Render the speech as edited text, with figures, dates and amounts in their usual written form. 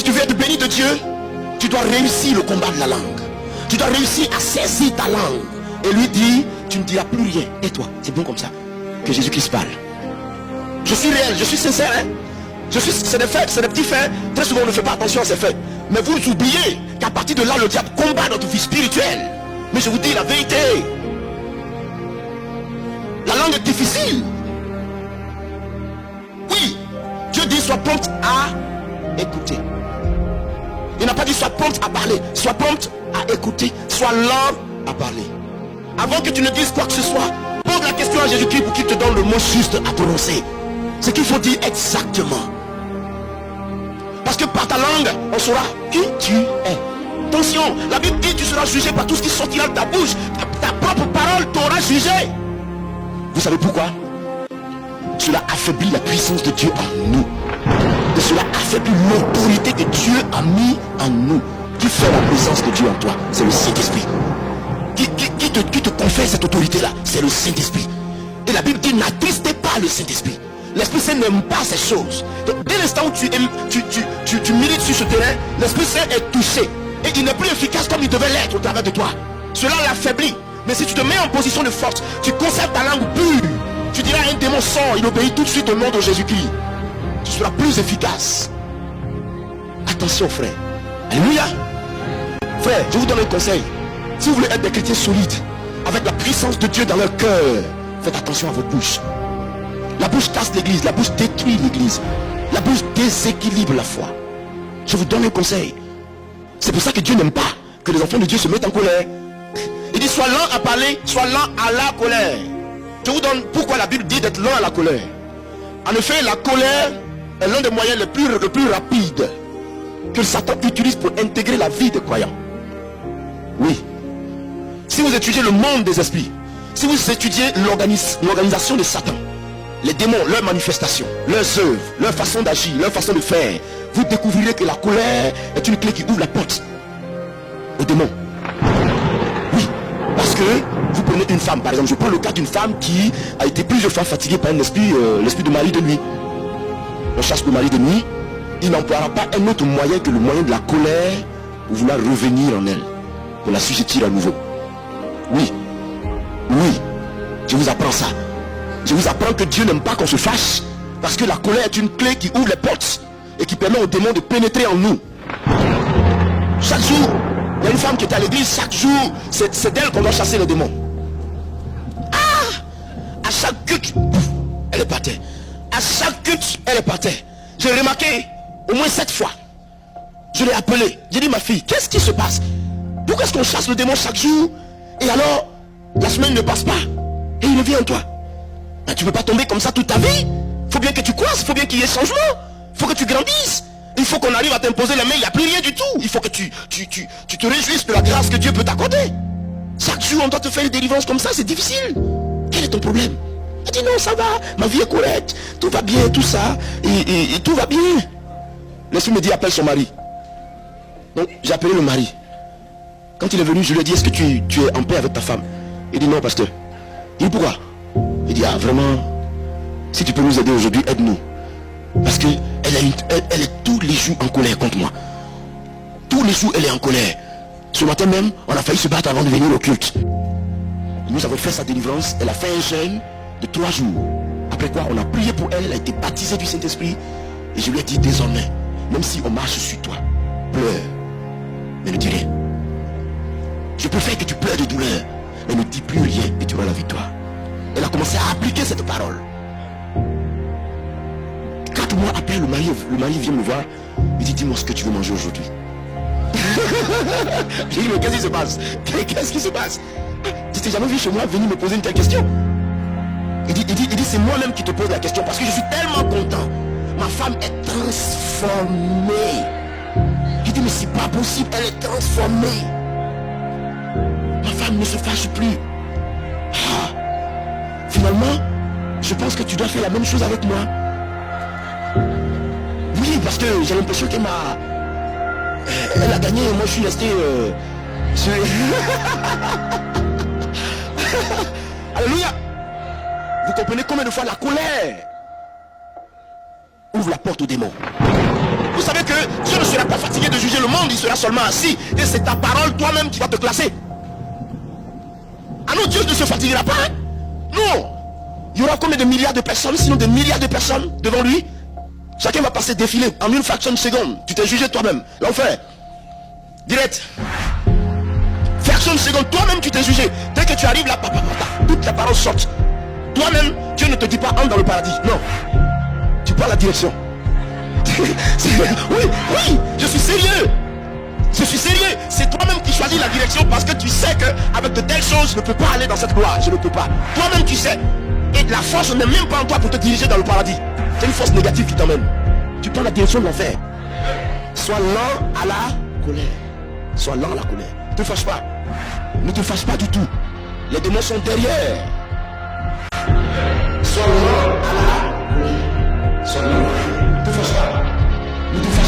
tu veux être béni de Dieu, tu dois réussir le combat de la langue. Tu dois réussir à saisir ta langue et lui dire, tu ne diras plus rien. Et toi, c'est bon comme ça que Jésus-Christ parle. Je suis réel, je suis sincère. Hein? C'est des faits, c'est des petits faits. Très souvent on ne fait pas attention à ces faits. Mais vous oubliez qu'à partir de là, le diable combat notre vie spirituelle. Mais je vous dis la vérité. La langue est difficile. Oui, Dieu dit sois prompte à écouter. Il n'a pas dit sois prompte à parler. Sois prompte à écouter. Sois lent à parler. Avant que tu ne dises quoi que ce soit, pose la question à Jésus-Christ pour qu'il te donne le mot juste à prononcer. Ce qu'il faut dire exactement. Parce que par ta langue, on saura qui tu es. Attention, la Bible dit tu seras jugé par tout ce qui sortira de ta bouche. Ta propre parole t'aura jugé. Vous savez pourquoi? Cela affaiblit la puissance de Dieu en nous. Et cela affaiblit l'autorité que Dieu a mis en nous. Qui fait la présence de Dieu en toi? C'est le Saint-Esprit. Qui te confère cette autorité-là? C'est le Saint-Esprit. Et la Bible dit n'attristez pas le Saint-Esprit. L'Esprit Saint n'aime pas ces choses. Donc dès l'instant où tu milites sur ce terrain, l'Esprit Saint est touché. Et il n'est plus efficace comme il devait l'être au travers de toi. Cela l'affaiblit. Mais si tu te mets en position de force, tu conserves ta langue pure. Tu diras à un démon sort, il obéit tout de suite au nom de Jésus-Christ. Tu seras plus efficace. Attention frère. Alléluia. Frère, je vous donne un conseil. Si vous voulez être des chrétiens solides, avec la puissance de Dieu dans leur cœur, faites attention à votre bouche. La bouche casse l'église, la bouche détruit l'église. La bouche déséquilibre la foi. Je vous donne un conseil. C'est pour ça que Dieu n'aime pas que les enfants de Dieu se mettent en colère. Il dit sois lent à parler, sois lent à la colère. Je vous donne pourquoi la Bible dit d'être lent à la colère. En effet, la colère est l'un des moyens les plus rapides que Satan utilise pour intégrer la vie des croyants. Oui. Si vous étudiez le monde des esprits, si vous étudiez l'organisation de Satan, les démons, leurs manifestations, leurs œuvres, leur façon d'agir, leur façon de faire, vous découvrirez que la colère est une clé qui ouvre la porte aux démons. Oui, parce que vous prenez une femme, par exemple, je prends le cas d'une femme qui a été plusieurs fois fatiguée par un esprit, l'esprit de mari de nuit. On chasse le mari de nuit, il n'emploiera pas un autre moyen que le moyen de la colère pour vouloir revenir en elle, pour la susciter à nouveau. Oui, oui, je vous apprends ça. Je vous apprends que Dieu n'aime pas qu'on se fâche, parce que la colère est une clé qui ouvre les portes et qui permet aux démons de pénétrer en nous. Chaque jour, il y a une femme qui est à l'église, chaque jour, c'est d'elle qu'on doit chasser les démons. À chaque culte, elle est par terre. À chaque culte, elle est par terre. J'ai remarqué au moins 7 fois. Je l'ai appelée. J'ai dit ma fille, qu'est-ce qui se passe? Pourquoi est-ce qu'on chasse le démon chaque jour et alors la semaine ne passe pas et il revient en toi? Ben, tu ne peux pas tomber comme ça toute ta vie. Il faut bien que tu croisses, il faut bien qu'il y ait changement. Il faut que tu grandisses. Il faut qu'on arrive à t'imposer les mains, il n'y a plus rien du tout. Il faut que tu te réjouisses de la grâce que Dieu peut t'accorder. Chaque jour on doit te faire une délivrance comme ça, c'est difficile. Quel est ton problème? Elle dit non, ça va, ma vie est correcte, tout va bien, tout ça, et tout va bien. L'esprit me dit appelle son mari. Donc j'ai appelé le mari. Quand il est venu, je lui ai dit est-ce que tu es en paix avec ta femme? Il dit non pasteur. Il dit pourquoi? Il dit ah vraiment, si tu peux nous aider aujourd'hui, aide-nous. Parce que elle est tous les jours en colère contre moi. Tous les jours elle est en colère. Ce matin même, on a failli se battre avant de venir au culte. Nous avons fait sa délivrance, elle a fait un jeûne de 3 jours. Après quoi, on a prié pour elle, elle a été baptisée du Saint-Esprit. Et je lui ai dit désormais, même si on marche sur toi, pleure, mais ne dis rien. Je préfère que tu pleures de douleur, mais ne dis plus rien et tu auras la victoire. Elle a commencé à appliquer cette parole. 4 mois après, le mari vient me voir. Il dit dis-moi ce que tu veux manger aujourd'hui. J'ai dit mais qu'est-ce qui se passe? Qu'est-ce qui se passe? Tu t'es jamais vu chez moi venir me poser une telle question? Il dit c'est moi-même qui te pose la question parce que je suis tellement content. Ma femme est transformée. Il dit mais c'est pas possible, elle est transformée. Ma femme ne se fâche plus. Finalement, je pense que tu dois faire la même chose avec moi. Oui, parce que j'ai l'impression qu'elle a gagné et moi je suis resté Alléluia. Vous comprenez combien de fois la colère ouvre la porte aux démons? Vous savez que Dieu ne sera pas juger le monde, il sera seulement assis. Et c'est ta parole toi-même qui va te classer. Ah non, Dieu ne se fatiguera pas. Hein? Non. Il y aura combien de milliards de personnes, sinon des milliards de personnes devant lui. Chacun va passer défiler en une fraction de seconde. Tu t'es jugé toi-même. L'enfer. Direct. Fraction de seconde, toi-même tu t'es jugé. Dès que tu arrives là, toute la parole sort. Toi-même, Dieu ne te dit pas entre dans le paradis. Non. Tu prends la direction. Oui, oui, je suis sérieux. Je suis sérieux. C'est toi-même qui choisis la direction parce que tu sais qu'avec de telles choses, je ne peux pas aller dans cette gloire. Je ne peux pas. Toi-même tu sais. Et la force n'est même pas en toi pour te diriger dans le paradis. C'est une force négative qui t'emmène. Tu prends la direction de l'enfer. Sois lent à la colère. Sois lent à la colère. Ne te fâche pas. Ne te fâche pas du tout. Les démons sont derrière. Sois lent à la colère. Sois lent à la colère. Ne te fâche pas. Ne te fâche pas.